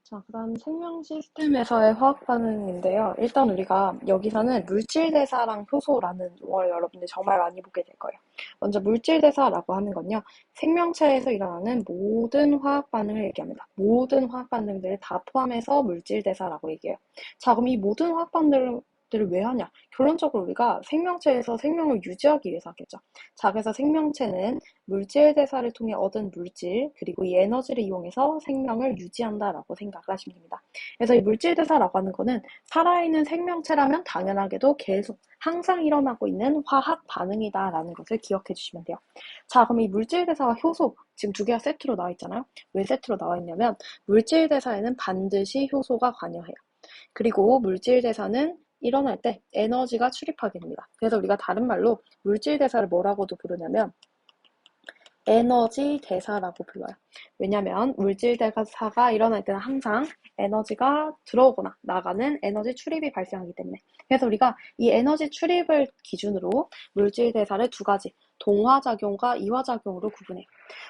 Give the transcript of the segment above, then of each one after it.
자, 그다음 생명 시스템에서의 화학 반응인데요. 일단 우리가 여기서는 물질 대사랑 효소라는 걸 여러분들 정말 많이 보게 될 거예요. 먼저 물질 대사라고 하는 건요. 생명체에서 일어나는 모든 화학 반응을 얘기합니다. 모든 화학 반응들을 다 포함해서 물질 대사라고 얘기해요. 자, 그럼 이 모든 화학 반응들을 왜 하냐? 결론적으로 우리가 생명체에서 생명을 유지하기 위해서 하겠죠. 자, 그래서 생명체는 물질 대사를 통해 얻은 물질, 그리고 이 에너지를 이용해서 생명을 유지한다라고 생각을 하시면 됩니다. 그래서 이 물질 대사라고 하는 거는 살아있는 생명체라면 당연하게도 계속 항상 일어나고 있는 화학 반응이다라는 것을 기억해 주시면 돼요. 자, 그럼 이 물질 대사와 효소, 지금 두 개가 세트로 나와 있잖아요. 왜 세트로 나와 있냐면 물질 대사에는 반드시 효소가 관여해요. 그리고 물질 대사는 일어날 때 에너지가 출입하게 됩니다. 그래서 우리가 다른 말로 물질 대사를 뭐라고도 부르냐면 에너지 대사라고 불러요. 왜냐면 물질 대사가 일어날 때는 항상 에너지가 들어오거나 나가는 에너지 출입이 발생하기 때문에. 그래서 우리가 이 에너지 출입을 기준으로 물질 대사를 두 가지, 동화작용과 이화작용으로 구분해요.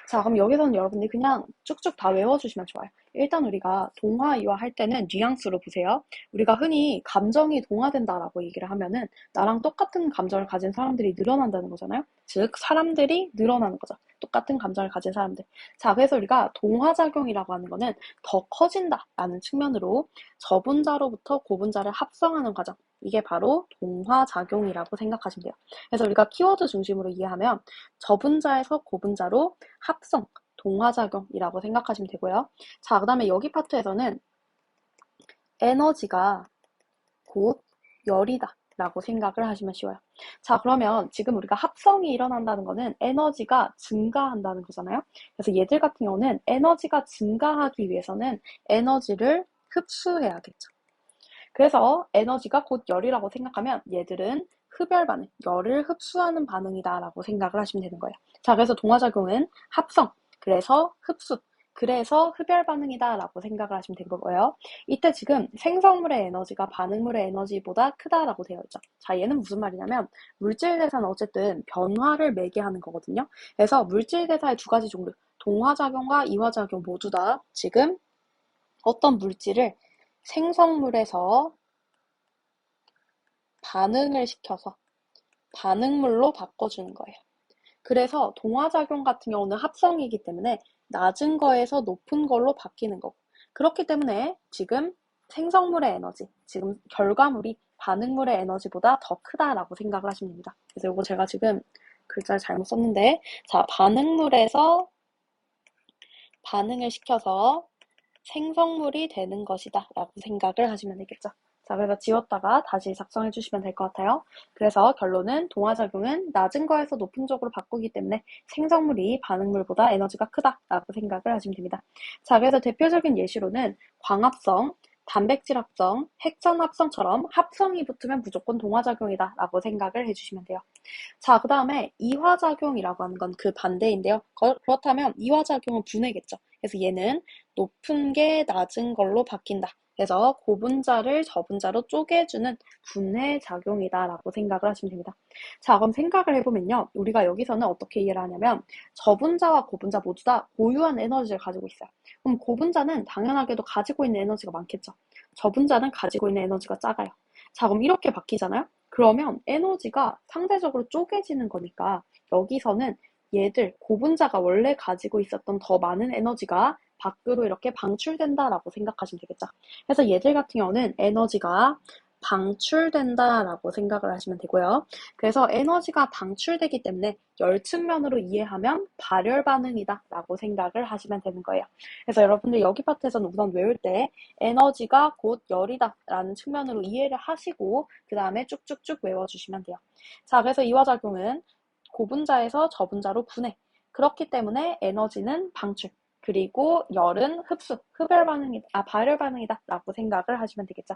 자, 그럼 여기서는 여러분들이 그냥 쭉쭉 다 외워주시면 좋아요. 일단 우리가 동화, 이화 할 때는 뉘앙스로 보세요. 우리가 흔히 감정이 동화된다라고 얘기를 하면은 나랑 똑같은 감정을 가진 사람들이 늘어난다는 거잖아요. 즉, 사람들이 늘어나는 거죠. 똑같은 감정을 가진 사람들. 자, 그래서 우리가 동화작용이라고 하는 거는 더 커진다라는 측면으로 저분자로부터 고분자를 합성하는 과정. 이게 바로 동화작용이라고 생각하시면 돼요. 그래서 우리가 키워드 중심으로 이해하면 저분자에서 고분자로 합성, 동화작용이라고 생각하시면 되고요. 자, 그 다음에 여기 파트에서는 에너지가 곧 열이다 라고 생각을 하시면 쉬워요. 자, 그러면 지금 우리가 합성이 일어난다는 거는 에너지가 증가한다는 거잖아요. 그래서 얘들 같은 경우는 에너지가 증가하기 위해서는 에너지를 흡수해야겠죠. 그래서 에너지가 곧 열이라고 생각하면 얘들은 흡열 반응, 열을 흡수하는 반응이다라고 생각을 하시면 되는 거예요. 자, 그래서 동화작용은 합성, 그래서 흡수, 그래서 흡열 반응이다라고 생각을 하시면 되는 거고요. 이때 지금 생성물의 에너지가 반응물의 에너지보다 크다라고 되어 있죠. 자, 얘는 무슨 말이냐면 물질 대사는 어쨌든 변화를 매개하는 거거든요. 그래서 물질 대사의 두 가지 종류, 동화작용과 이화작용 모두 다 지금 어떤 물질을 생성물에서 반응을 시켜서 반응물로 바꿔주는 거예요. 그래서 동화작용 같은 경우는 합성이기 때문에 낮은 거에서 높은 걸로 바뀌는 거고, 그렇기 때문에 지금 생성물의 에너지, 지금 결과물이 반응물의 에너지보다 더 크다라고 생각을 하시면 됩니다. 그래서 이거 제가 지금 글자를 잘못 썼는데, 자, 반응물에서 반응을 시켜서 생성물이 되는 것이다 라고 생각을 하시면 되겠죠. 자, 그래서 지웠다가 다시 작성해 주시면 될 것 같아요. 그래서 결론은 동화작용은 낮은 거에서 높은 쪽으로 바꾸기 때문에 생성물이 반응물보다 에너지가 크다라고 생각을 하시면 됩니다. 자, 그래서 대표적인 예시로는 광합성, 단백질 합성, 핵전 합성처럼 합성이 붙으면 무조건 동화작용이다 라고 생각을 해주시면 돼요. 자, 그 다음에 이화작용이라고 하는 건 그 반대인데요. 그렇다면 이화작용은 분해겠죠. 그래서 얘는 높은 게 낮은 걸로 바뀐다. 그래서 고분자를 저분자로 쪼개주는 분해작용이다라고 생각을 하시면 됩니다. 자, 그럼 생각을 해보면요. 우리가 여기서는 어떻게 이해를 하냐면 저분자와 고분자 모두 다 고유한 에너지를 가지고 있어요. 그럼 고분자는 당연하게도 가지고 있는 에너지가 많겠죠. 저분자는 가지고 있는 에너지가 작아요. 자, 그럼 이렇게 바뀌잖아요. 그러면 에너지가 상대적으로 쪼개지는 거니까 여기서는 얘들 고분자가 원래 가지고 있었던 더 많은 에너지가 밖으로 이렇게 방출된다라고 생각하시면 되겠죠. 그래서 얘들 같은 경우는 에너지가 방출된다라고 생각을 하시면 되고요. 그래서 에너지가 방출되기 때문에 열 측면으로 이해하면 발열 반응이다라고 생각을 하시면 되는 거예요. 그래서 여러분들 여기 파트에서는 우선 외울 때 에너지가 곧 열이다라는 측면으로 이해를 하시고 그 다음에 쭉쭉쭉 외워주시면 돼요. 자, 그래서 이화작용은 고분자에서 저분자로 분해. 그렇기 때문에 에너지는 방출. 그리고 열은 흡수, 발열 반응이다 라고 생각을 하시면 되겠죠.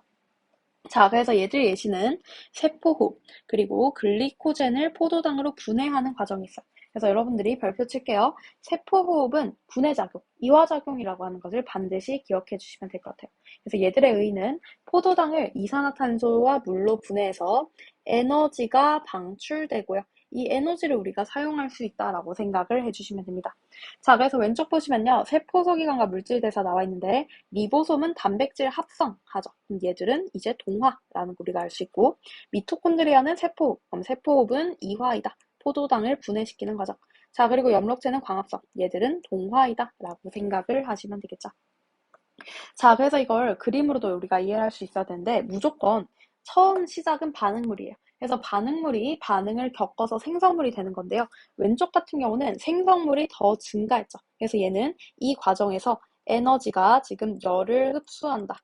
자, 그래서 얘들 예시는 세포호흡, 그리고 글리코젠을 포도당으로 분해하는 과정이 있어요. 그래서 여러분들이 별표 칠게요. 세포호흡은 분해작용, 이화작용이라고 하는 것을 반드시 기억해 주시면 될 것 같아요. 그래서 얘들의 의의는 포도당을 이산화탄소와 물로 분해해서 에너지가 방출되고요. 이 에너지를 우리가 사용할 수 있다라고 생각을 해주시면 됩니다. 자, 그래서 왼쪽 보시면요. 세포소기관과 물질대사 나와 있는데 리보솜은 단백질 합성하죠. 그럼 얘들은 이제 동화라는 거 우리가 알 수 있고, 미토콘드리아는 세포호흡, 그럼 세포호흡은 이화이다. 포도당을 분해시키는 과정. 자, 그리고 엽록체는 광합성, 얘들은 동화이다 라고 생각을 하시면 되겠죠. 자, 그래서 이걸 그림으로도 우리가 이해할 수 있어야 되는데 무조건 처음 시작은 반응물이에요. 그래서 반응물이 반응을 겪어서 생성물이 되는 건데요. 왼쪽 같은 경우는 생성물이 더 증가했죠. 그래서 얘는 이 과정에서 에너지가 지금 열을 흡수한다.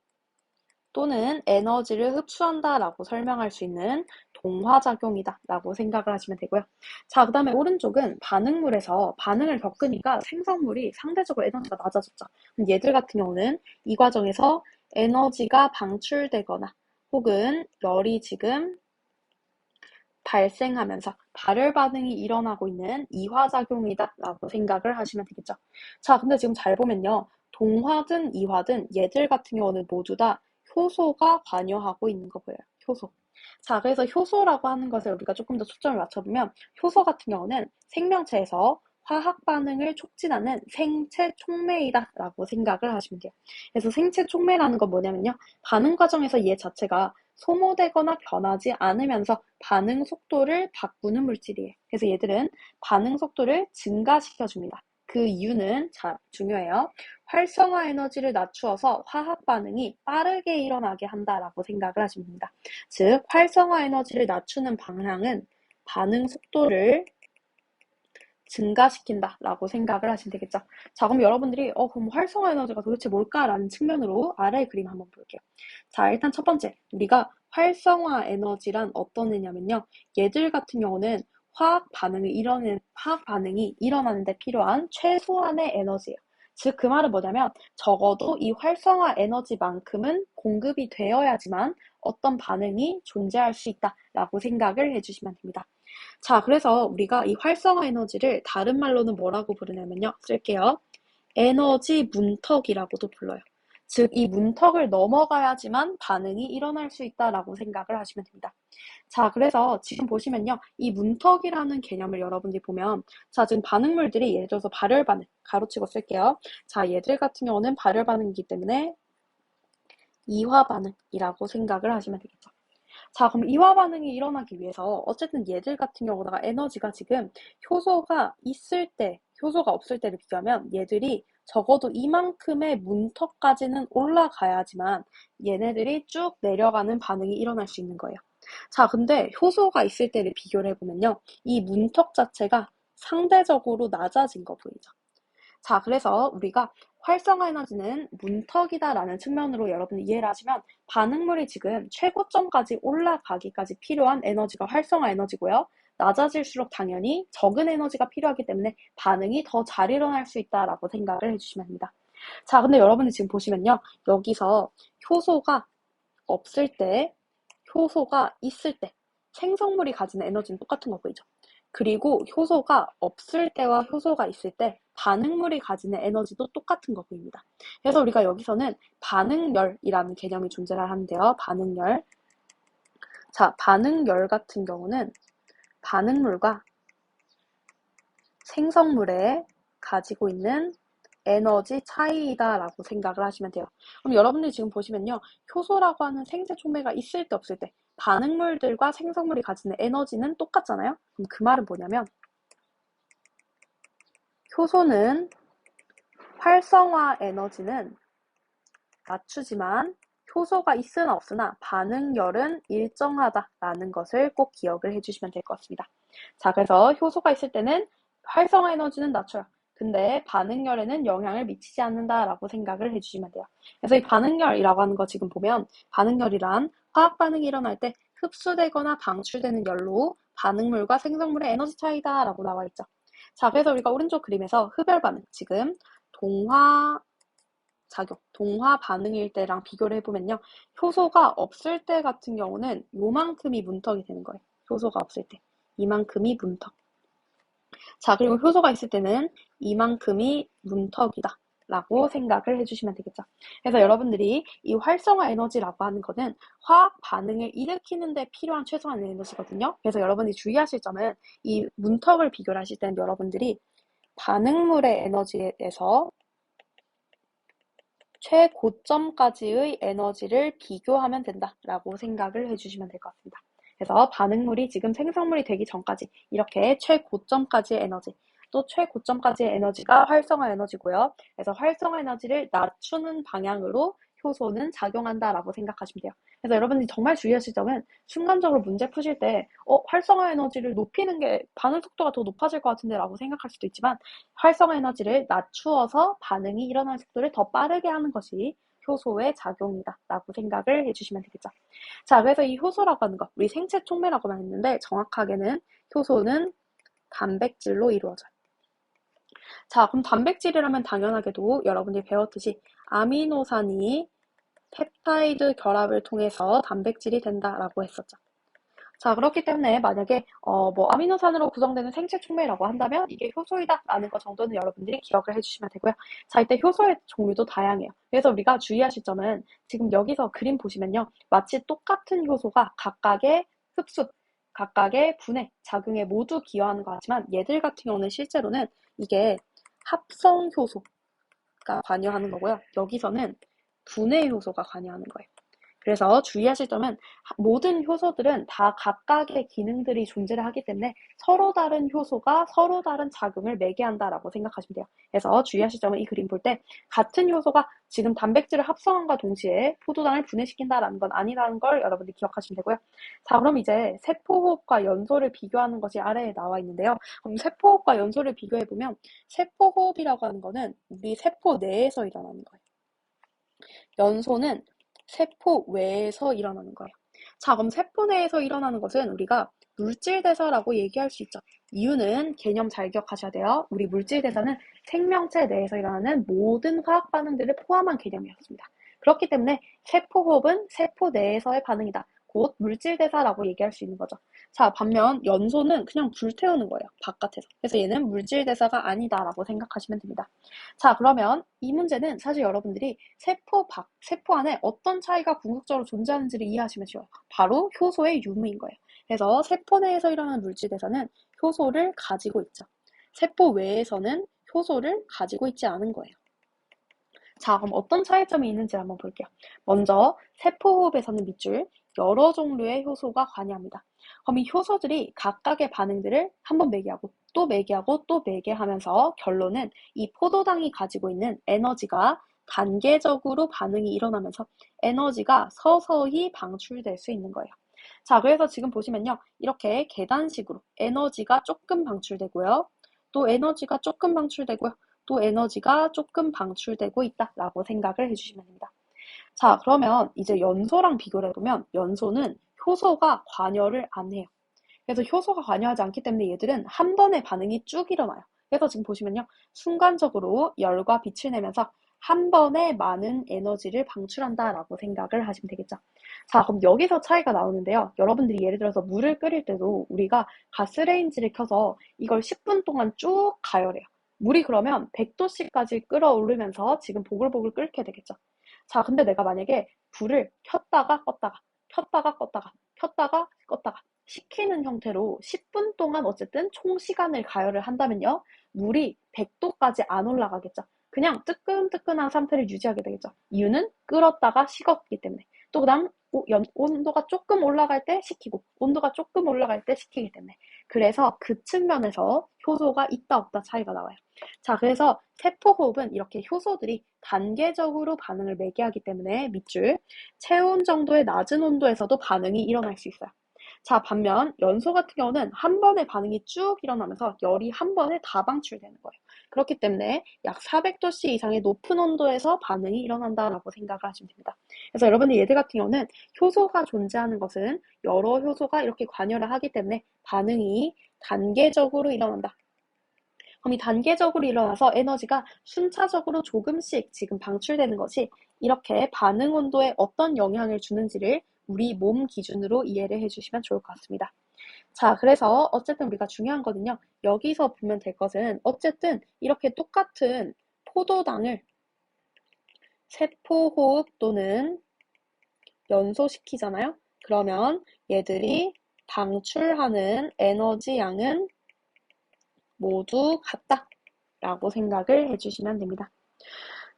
또는 에너지를 흡수한다라고 설명할 수 있는 동화작용이다 라고 생각을 하시면 되고요. 자, 그 다음에 오른쪽은 반응물에서 반응을 겪으니까 생성물이 상대적으로 에너지가 낮아졌죠. 얘들 같은 경우는 이 과정에서 에너지가 방출되거나 혹은 열이 지금 발생하면서 발열 반응이 일어나고 있는 이화작용이다 라고 생각을 하시면 되겠죠. 자, 근데 지금 잘 보면요. 동화든 이화든 얘들 같은 경우는 모두 다 효소가 관여하고 있는 거 보여요. 효소. 자, 그래서 효소라고 하는 것을 우리가 조금 더 초점을 맞춰보면 효소 같은 경우는 생명체에서 화학 반응을 촉진하는 생체 촉매이다 라고 생각을 하시면 돼요. 그래서 생체 촉매라는 건 뭐냐면요. 반응 과정에서 얘 자체가 소모되거나 변하지 않으면서 반응 속도를 바꾸는 물질이에요. 그래서 얘들은 반응 속도를 증가시켜줍니다. 그 이유는 자, 중요해요. 활성화 에너지를 낮추어서 화학 반응이 빠르게 일어나게 한다라고 생각을 하시면 됩니다. 즉, 활성화 에너지를 낮추는 방향은 반응 속도를 증가시킨다라고 생각을 하시면 되겠죠. 자, 그럼 여러분들이 그럼 활성화 에너지가 도대체 뭘까라는 측면으로 아래 그림 한번 볼게요. 자, 일단 첫 번째, 우리가 활성화 에너지란 어떤 애냐면요. 얘들 같은 경우는 화학 반응이 일어나는 데 필요한 최소한의 에너지예요. 즉, 그 말은 뭐냐면 적어도 이 활성화 에너지만큼은 공급이 되어야지만 어떤 반응이 존재할 수 있다라고 생각을 해주시면 됩니다. 자, 그래서 우리가 이 활성화 에너지를 다른 말로는 뭐라고 부르냐면요. 쓸게요. 에너지 문턱이라고도 불러요. 즉, 이 문턱을 넘어가야지만 반응이 일어날 수 있다라고 생각을 하시면 됩니다. 자, 그래서 지금 보시면요. 이 문턱이라는 개념을 여러분들이 보면, 자, 지금 반응물들이 예를 들어서 발열 반응, 가로치고 쓸게요. 자, 얘들 같은 경우는 발열 반응이기 때문에 이화 반응이라고 생각을 하시면 되겠죠. 자, 그럼 이화 반응이 일어나기 위해서 어쨌든 얘들 같은 경우다가 에너지가 지금 효소가 있을 때, 효소가 없을 때를 비교하면 얘들이 적어도 이만큼의 문턱까지는 올라가야지만 얘네들이 쭉 내려가는 반응이 일어날 수 있는 거예요. 자, 근데 효소가 있을 때를 비교를 해보면요. 이 문턱 자체가 상대적으로 낮아진 거 보이죠? 자, 그래서 우리가 활성화 에너지는 문턱이다라는 측면으로 여러분이 이해를 하시면 반응물이 지금 최고점까지 올라가기까지 필요한 에너지가 활성화 에너지고요. 낮아질수록 당연히 적은 에너지가 필요하기 때문에 반응이 더 잘 일어날 수 있다라고 생각을 해주시면 됩니다. 자, 근데 여러분이 지금 보시면요. 여기서 효소가 없을 때, 효소가 있을 때 생성물이 가지는 에너지는 똑같은 거 보이죠? 그리고 효소가 없을 때와 효소가 있을 때 반응물이 가지는 에너지도 똑같은 거 보입니다. 그래서 우리가 여기서는 반응열이라는 개념이 존재를 하는데요. 반응열. 자, 반응열 같은 경우는 반응물과 생성물에 가지고 있는 에너지 차이다라고 생각을 하시면 돼요. 그럼 여러분들이 지금 보시면요. 효소라고 하는 생체 촉매가 있을 때 없을 때 반응물들과 생성물이 가지는 에너지는 똑같잖아요. 그럼 그 말은 뭐냐면 효소는 활성화 에너지는 낮추지만 효소가 있으나 없으나 반응열은 일정하다라는 것을 꼭 기억을 해주시면 될 것 같습니다. 자, 그래서 효소가 있을 때는 활성화 에너지는 낮춰요. 근데 반응열에는 영향을 미치지 않는다라고 생각을 해주시면 돼요. 그래서 이 반응열이라고 하는 거 지금 보면 반응열이란 화학 반응이 일어날 때 흡수되거나 방출되는 열로 반응물과 생성물의 에너지 차이다라고 나와 있죠. 자, 그래서 우리가 오른쪽 그림에서 흡열 반응, 지금 동화 반응일 때랑 비교를 해보면요. 효소가 없을 때 같은 경우는 요만큼이 문턱이 되는 거예요. 효소가 없을 때. 이만큼이 문턱. 자, 그리고 효소가 있을 때는 이만큼이 문턱이다 라고 생각을 해주시면 되겠죠. 그래서 여러분들이 이 활성화 에너지라고 하는 거는 화학 반응을 일으키는 데 필요한 최소한 에너지거든요. 그래서 여러분이 주의하실 점은 이 문턱을 비교를 하실 때는 여러분들이 반응물의 에너지에서 최고점까지의 에너지를 비교하면 된다라고 생각을 해주시면 될 것 같습니다. 그래서 반응물이 지금 생성물이 되기 전까지 이렇게 최고점까지의 에너지, 또 최고점까지의 에너지가 활성화 에너지고요. 그래서 활성화 에너지를 낮추는 방향으로 효소는 작용한다라고 생각하시면 돼요. 그래서 여러분들이 정말 주의하실 점은 순간적으로 문제 푸실 때 활성화 에너지를 높이는 게 반응 속도가 더 높아질 것 같은데 라고 생각할 수도 있지만 활성화 에너지를 낮추어서 반응이 일어나는 속도를 더 빠르게 하는 것이 효소의 작용이다 라고 생각을 해주시면 되겠죠. 자, 그래서 이 효소라고 하는 것, 우리 생체 촉매라고만 했는데 정확하게는 효소는 단백질로 이루어져요. 자, 그럼 단백질이라면 당연하게도 여러분들이 배웠듯이 아미노산이 펩타이드 결합을 통해서 단백질이 된다라고 했었죠. 자, 그렇기 때문에 만약에 아미노산으로 구성되는 생체 촉매라고 한다면 이게 효소이다라는 것 정도는 여러분들이 기억을 해주시면 되고요. 자, 이때 효소의 종류도 다양해요. 그래서 우리가 주의하실 점은 지금 여기서 그림 보시면요. 마치 똑같은 효소가 각각의 흡수, 각각의 분해, 작용에 모두 기여하는 것 같지만 얘들 같은 경우는 실제로는 이게 합성 효소가 관여하는 거고요. 여기서는 분해 효소가 관여하는 거예요. 그래서 주의하실 점은 모든 효소들은 다 각각의 기능들이 존재를 하기 때문에 서로 다른 효소가 서로 다른 작용을 매개한다라고 생각하시면 돼요. 그래서 주의하실 점은 이 그림 볼 때 같은 효소가 지금 단백질을 합성함과 동시에 포도당을 분해시킨다라는 건 아니라는 걸 여러분들이 기억하시면 되고요. 자, 그럼 이제 세포호흡과 연소를 비교하는 것이 아래에 나와 있는데요. 그럼 세포호흡과 연소를 비교해보면 세포호흡이라고 하는 거는 우리 세포 내에서 일어나는 거예요. 연소는 세포 외에서 일어나는 거예요. 자, 그럼 세포 내에서 일어나는 것은 우리가 물질대사라고 얘기할 수 있죠. 이유는 개념 잘 기억하셔야 돼요. 우리 물질대사는 생명체 내에서 일어나는 모든 화학 반응들을 포함한 개념이었습니다. 그렇기 때문에 세포호흡은 세포 내에서의 반응이다. 곧 물질대사라고 얘기할 수 있는 거죠. 자, 반면 연소는 그냥 불태우는 거예요. 바깥에서. 그래서 얘는 물질대사가 아니다라고 생각하시면 됩니다. 자, 그러면 이 문제는 사실 여러분들이 세포 안에 어떤 차이가 궁극적으로 존재하는지를 이해하시면 쉬워요. 바로 효소의 유무인 거예요. 그래서 세포 내에서 일어나는 물질대사는 효소를 가지고 있죠. 세포 외에서는 효소를 가지고 있지 않은 거예요. 자, 그럼 어떤 차이점이 있는지 한번 볼게요. 먼저 세포호흡에서는 밑줄 여러 종류의 효소가 관여합니다. 그럼 이 효소들이 각각의 반응들을 한번 매개하고 또 매개하고 또 매개하면서 결론은 이 포도당이 가지고 있는 에너지가 단계적으로 반응이 일어나면서 에너지가 서서히 방출될 수 있는 거예요. 자, 그래서 지금 보시면요. 이렇게 계단식으로 에너지가 조금 방출되고요. 또 에너지가 조금 방출되고요. 또 에너지가 조금 방출되고 있다라고 생각을 해주시면 됩니다. 자, 그러면 이제 연소랑 비교를 해보면 연소는 효소가 관여를 안 해요. 그래서 효소가 관여하지 않기 때문에 얘들은 한 번에 반응이 쭉 일어나요. 그래서 지금 보시면요. 순간적으로 열과 빛을 내면서 한 번에 많은 에너지를 방출한다라고 생각을 하시면 되겠죠. 자, 그럼 여기서 차이가 나오는데요. 여러분들이 예를 들어서 물을 끓일 때도 우리가 가스레인지를 켜서 이걸 10분 동안 쭉 가열해요. 물이 그러면 100도씨까지 끓어오르면서 지금 보글보글 끓게 되겠죠. 자, 근데 내가 만약에 불을 켰다가 껐다가 켰다가 껐다가 켰다가 껐다가 식히는 형태로 10분 동안 어쨌든 총 시간을 가열을 한다면요. 물이 100도까지 안 올라가겠죠. 그냥 뜨끈뜨끈한 상태를 유지하게 되겠죠. 이유는 끓었다가 식었기 때문에. 또 그다음 온도가 조금 올라갈 때 식히고 온도가 조금 올라갈 때 식히기 때문에. 그래서 그 측면에서 효소가 있다 없다 차이가 나와요. 자, 그래서 세포호흡은 이렇게 효소들이 단계적으로 반응을 매개하기 때문에 밑줄 체온 정도의 낮은 온도에서도 반응이 일어날 수 있어요. 자, 반면 연소 같은 경우는 한 번에 반응이 쭉 일어나면서 열이 한 번에 다 방출되는 거예요. 그렇기 때문에 약 400도씨 이상의 높은 온도에서 반응이 일어난다라고 생각을 하시면 됩니다. 그래서 여러분들 얘들 같은 경우는 효소가 존재하는 것은 여러 효소가 이렇게 관여를 하기 때문에 반응이 단계적으로 일어난다. 그럼 이 단계적으로 일어나서 에너지가 순차적으로 조금씩 지금 방출되는 것이 이렇게 반응 온도에 어떤 영향을 주는지를 우리 몸 기준으로 이해를 해주시면 좋을 것 같습니다. 자, 그래서 어쨌든 우리가 중요한 거는요. 여기서 보면 될 것은 어쨌든 이렇게 똑같은 포도당을 세포호흡 또는 연소시키잖아요. 그러면 얘들이 방출하는 에너지 양은 모두 같다라고 생각을 해주시면 됩니다.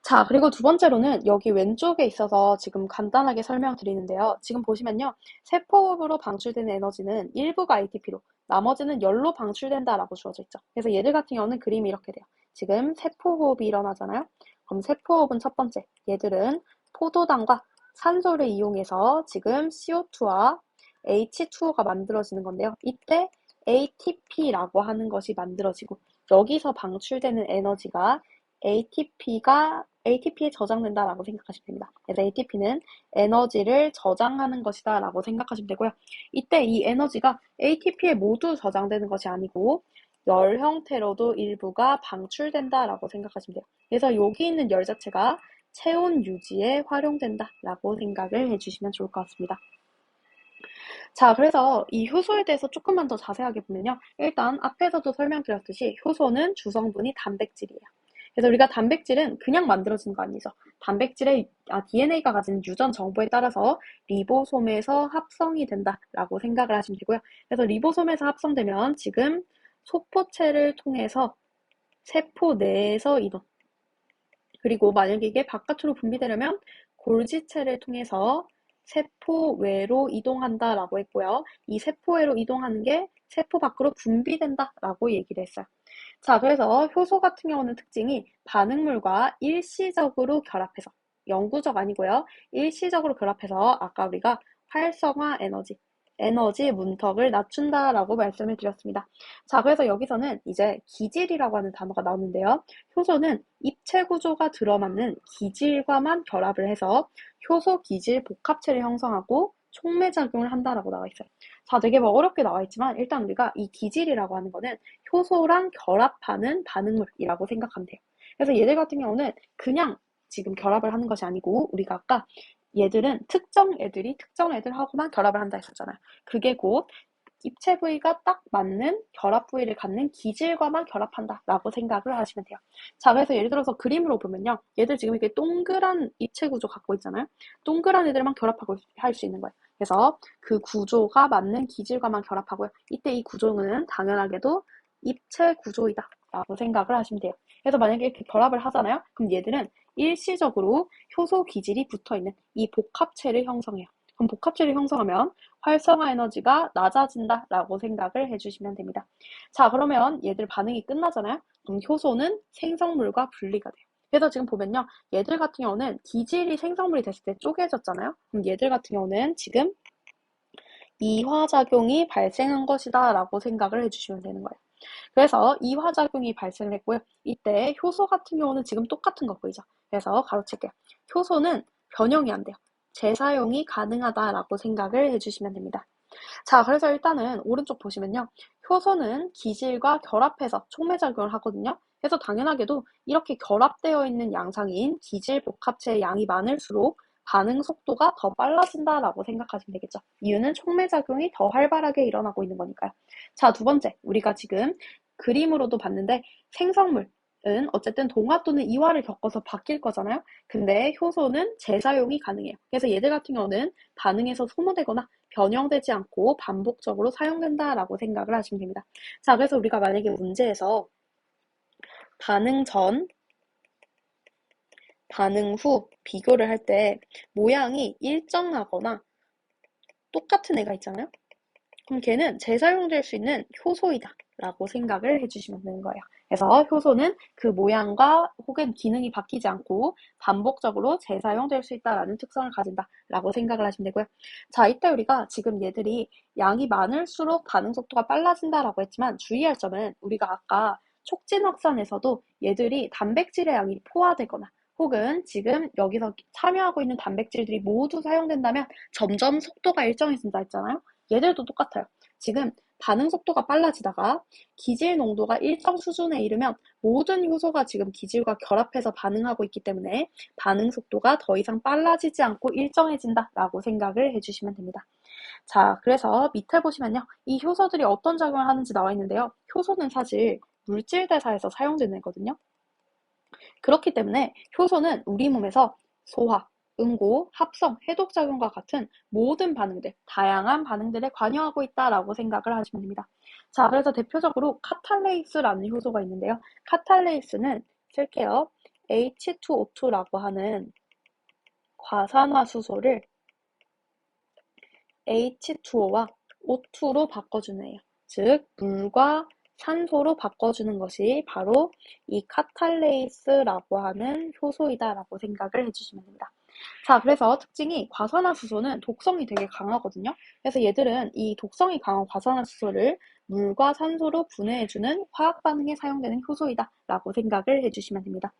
자, 그리고 두 번째로는 여기 왼쪽에 있어서 지금 간단하게 설명드리는데요. 지금 보시면요. 세포호흡으로 방출되는 에너지는 일부가 ATP로, 나머지는 열로 방출된다라고 주어져 있죠. 그래서 얘들 같은 경우는 그림이 이렇게 돼요. 지금 세포호흡이 일어나잖아요. 그럼 세포호흡은 첫 번째, 얘들은 포도당과 산소를 이용해서 지금 CO2와 H2O가 만들어지는 건데요. 이때 ATP라고 하는 것이 만들어지고 여기서 방출되는 에너지가 ATP에 저장된다라고 생각하시면 됩니다. 그래서 ATP는 에너지를 저장하는 것이다 라고 생각하시면 되고요. 이때 이 에너지가 ATP에 모두 저장되는 것이 아니고 열 형태로도 일부가 방출된다라고 생각하시면 돼요. 그래서 여기 있는 열 자체가 체온 유지에 활용된다라고 생각을 해주시면 좋을 것 같습니다. 자, 그래서 이 효소에 대해서 조금만 더 자세하게 보면요. 일단 앞에서도 설명드렸듯이 효소는 주성분이 단백질이에요. 그래서 우리가 단백질은 그냥 만들어지는 거 아니죠. 단백질의 DNA가 가진 유전 정보에 따라서 리보솜에서 합성이 된다라고 생각을 하시면 되고요. 그래서 리보솜에서 합성되면 지금 소포체를 통해서 세포 내에서 이동, 그리고 만약에 이게 바깥으로 분비되려면 골지체를 통해서 세포 외로 이동한다라고 했고요. 이 세포 외로 이동하는 게 세포 밖으로 분비된다라고 얘기를 했어요. 자, 그래서 효소 같은 경우는 특징이 반응물과 일시적으로 결합해서, 영구적 아니고요. 일시적으로 결합해서 아까 우리가 활성화 에너지 문턱을 낮춘다라고 말씀을 드렸습니다. 자, 그래서 여기서는 이제 기질이라고 하는 단어가 나오는데요. 효소는 입체 구조가 들어맞는 기질과만 결합을 해서 효소 기질 복합체를 형성하고 촉매작용을 한다라고 나와 있어요. 자, 되게 어렵게 나와 있지만 일단 우리가 이 기질이라고 하는 거는 효소랑 결합하는 반응물이라고 생각하면 돼요. 그래서 얘들 같은 경우는 그냥 지금 결합을 하는 것이 아니고 우리가 아까 얘들은 특정 애들하고만 결합을 한다 했었잖아요. 그게 곧 입체 부위가 딱 맞는 결합 부위를 갖는 기질과만 결합한다라고 생각을 하시면 돼요. 자, 그래서 예를 들어서 그림으로 보면요. 얘들 지금 이렇게 동그란 입체 구조 갖고 있잖아요. 동그란 애들만 결합하고 할 수 있는 거예요. 그래서 그 구조가 맞는 기질과만 결합하고요. 이때 이 구조는 당연하게도 입체 구조이다 라고 생각을 하시면 돼요. 그래서 만약에 이렇게 결합을 하잖아요. 그럼 얘들은 일시적으로 효소 기질이 붙어있는 이 복합체를 형성해요. 그럼 복합체를 형성하면 활성화 에너지가 낮아진다라고 생각을 해주시면 됩니다. 자, 그러면 얘들 반응이 끝나잖아요. 그럼 효소는 생성물과 분리가 돼요. 그래서 지금 보면요. 얘들 같은 경우는 기질이 생성물이 됐을 때 쪼개졌잖아요. 그럼 얘들 같은 경우는 지금 이화작용이 발생한 것이다 라고 생각을 해주시면 되는 거예요. 그래서 이화작용이 발생을 했고요. 이때 효소 같은 경우는 지금 똑같은 거 보이죠? 그래서 가로칠게요. 효소는 변형이 안 돼요. 재사용이 가능하다라고 생각을 해주시면 됩니다. 자, 그래서 일단은 오른쪽 보시면요. 효소는 기질과 결합해서 촉매작용을 하거든요. 그래서 당연하게도 이렇게 결합되어 있는 양상인 기질 복합체의 양이 많을수록 반응 속도가 더 빨라진다라고 생각하시면 되겠죠. 이유는 촉매작용이 더 활발하게 일어나고 있는 거니까요. 자, 두 번째, 우리가 지금 그림으로도 봤는데 생성물은 어쨌든 동화 또는 이화를 겪어서 바뀔 거잖아요. 근데 효소는 재사용이 가능해요. 그래서 얘들 같은 경우는 반응에서 소모되거나 변형되지 않고 반복적으로 사용된다라고 생각을 하시면 됩니다. 자, 그래서 우리가 만약에 문제에서 반응 전, 반응 후 비교를 할 때 모양이 일정하거나 똑같은 애가 있잖아요. 그럼 걔는 재사용될 수 있는 효소이다 라고 생각을 해주시면 되는 거예요. 그래서 효소는 그 모양과 혹은 기능이 바뀌지 않고 반복적으로 재사용될 수 있다라는 특성을 가진다라고 생각을 하시면 되고요. 자, 이때 우리가 지금 얘들이 양이 많을수록 반응 속도가 빨라진다라고 했지만 주의할 점은 우리가 아까 촉진 확산에서도 얘들이 단백질의 양이 포화되거나 혹은 지금 여기서 참여하고 있는 단백질들이 모두 사용된다면 점점 속도가 일정해진다 했잖아요. 얘들도 똑같아요. 지금 반응 속도가 빨라지다가 기질 농도가 일정 수준에 이르면 모든 효소가 지금 기질과 결합해서 반응하고 있기 때문에 반응 속도가 더 이상 빨라지지 않고 일정해진다라고 생각을 해주시면 됩니다. 자, 그래서 밑에 보시면요. 이 효소들이 어떤 작용을 하는지 나와 있는데요. 효소는 사실 물질 대사에서 사용되는 거거든요. 그렇기 때문에 효소는 우리 몸에서 소화, 응고, 합성, 해독작용과 같은 모든 반응들, 다양한 반응들에 관여하고 있다라고 생각을 하시면 됩니다. 자, 그래서 대표적으로 카탈레이스라는 효소가 있는데요. 카탈레이스는 쓸게요. H2O2라고 하는 과산화수소를 H2O와 O2로 바꿔주는 애예요. 즉, 물과 산소로 바꿔주는 것이 바로 이 카탈레이스라고 하는 효소이다라고 생각을 해주시면 됩니다. 자, 그래서 특징이 과산화수소는 독성이 되게 강하거든요. 그래서 얘들은 이 독성이 강한 과산화수소를 물과 산소로 분해해주는 화학 반응에 사용되는 효소이다라고 생각을 해주시면 됩니다.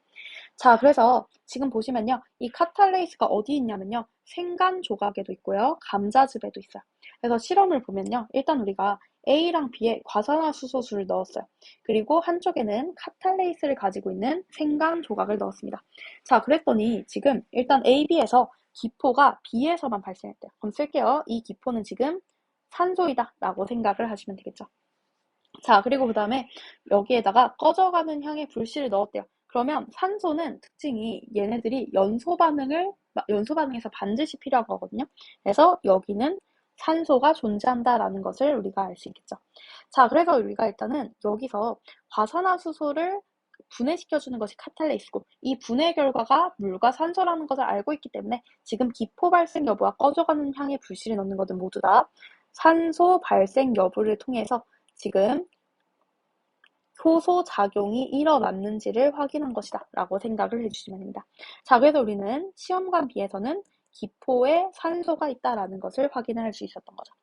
자, 그래서 지금 보시면요. 이 카탈레이스가 어디 있냐면요. 생간 조각에도 있고요. 감자즙에도 있어요. 그래서 실험을 보면요. 일단 우리가 A랑 B에 과산화수소수를 넣었어요. 그리고 한쪽에는 카탈레이스를 가지고 있는 생간 조각을 넣었습니다. 자, 그랬더니 지금 일단 A, B에서 기포가 B에서만 발생했대요. 그럼 쓸게요. 이 기포는 지금 산소이다 라고 생각을 하시면 되겠죠. 자, 그리고 그 다음에 여기에다가 꺼져가는 향의 불씨를 넣었대요. 그러면 산소는 특징이 얘네들이 연소 반응에서 반드시 필요하고 하거든요. 그래서 여기는 산소가 존재한다라는 것을 우리가 알 수 있겠죠. 자, 그래서 우리가 일단은 여기서 과산화수소를 분해시켜주는 것이 카탈레이스고 이 분해 결과가 물과 산소라는 것을 알고 있기 때문에 지금 기포 발생 여부와 꺼져가는 향의 불씨를 넣는 것은 모두 다 산소 발생 여부를 통해서 지금 효소 작용이 일어났는지를 확인한 것이다 라고 생각을 해주시면 됩니다. 자, 그래서 우리는 시험관 B에서는 기포에 산소가 있다라는 것을 확인을 할 수 있었던 거죠.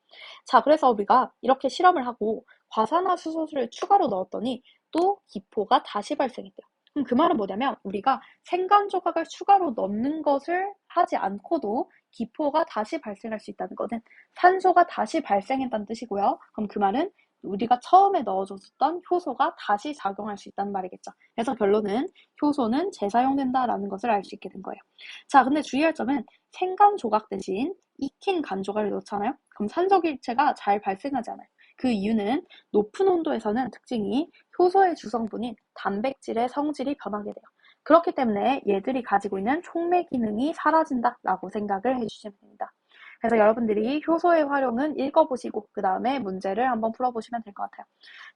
자, 그래서 우리가 이렇게 실험을 하고 과산화수소를 추가로 넣었더니 또 기포가 다시 발생했대요. 그럼 그 말은 뭐냐면 우리가 생간 조각을 추가로 넣는 것을 하지 않고도 기포가 다시 발생할 수 있다는 것은 산소가 다시 발생했다는 뜻이고요. 그럼 그 말은 우리가 처음에 넣어줬던 효소가 다시 작용할 수 있다는 말이겠죠. 그래서 결론은 효소는 재사용된다라는 것을 알 수 있게 된 거예요. 자, 근데 주의할 점은 생간 조각 대신 익힌 간 조각을 넣잖아요. 그럼 산소기체가 잘 발생하지 않아요. 그 이유는 높은 온도에서는 특징이 효소의 주성분인 단백질의 성질이 변하게 돼요. 그렇기 때문에 얘들이 가지고 있는 촉매 기능이 사라진다라고 생각을 해주시면 됩니다. 그래서 여러분들이 효소의 활용은 읽어보시고 그 다음에 문제를 한번 풀어보시면 될 것 같아요.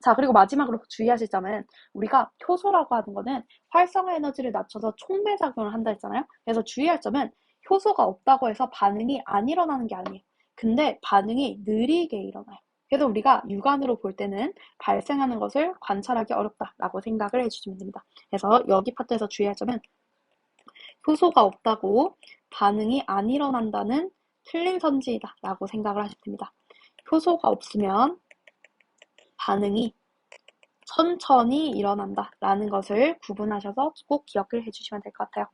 자, 그리고 마지막으로 주의하실 점은 우리가 효소라고 하는 거는 활성화 에너지를 낮춰서 촉매 작용을 한다 했잖아요. 그래서 주의할 점은 효소가 없다고 해서 반응이 안 일어나는 게 아니에요. 근데 반응이 느리게 일어나요. 그래서 우리가 육안으로 볼 때는 발생하는 것을 관찰하기 어렵다라고 생각을 해주시면 됩니다. 그래서 여기 파트에서 주의할 점은 효소가 없다고 반응이 안 일어난다는 틀린 선지이다 라고 생각을 하시면 됩니다. 효소가 없으면 반응이 천천히 일어난다 라는 것을 구분하셔서 꼭 기억을 해주시면 될 것 같아요.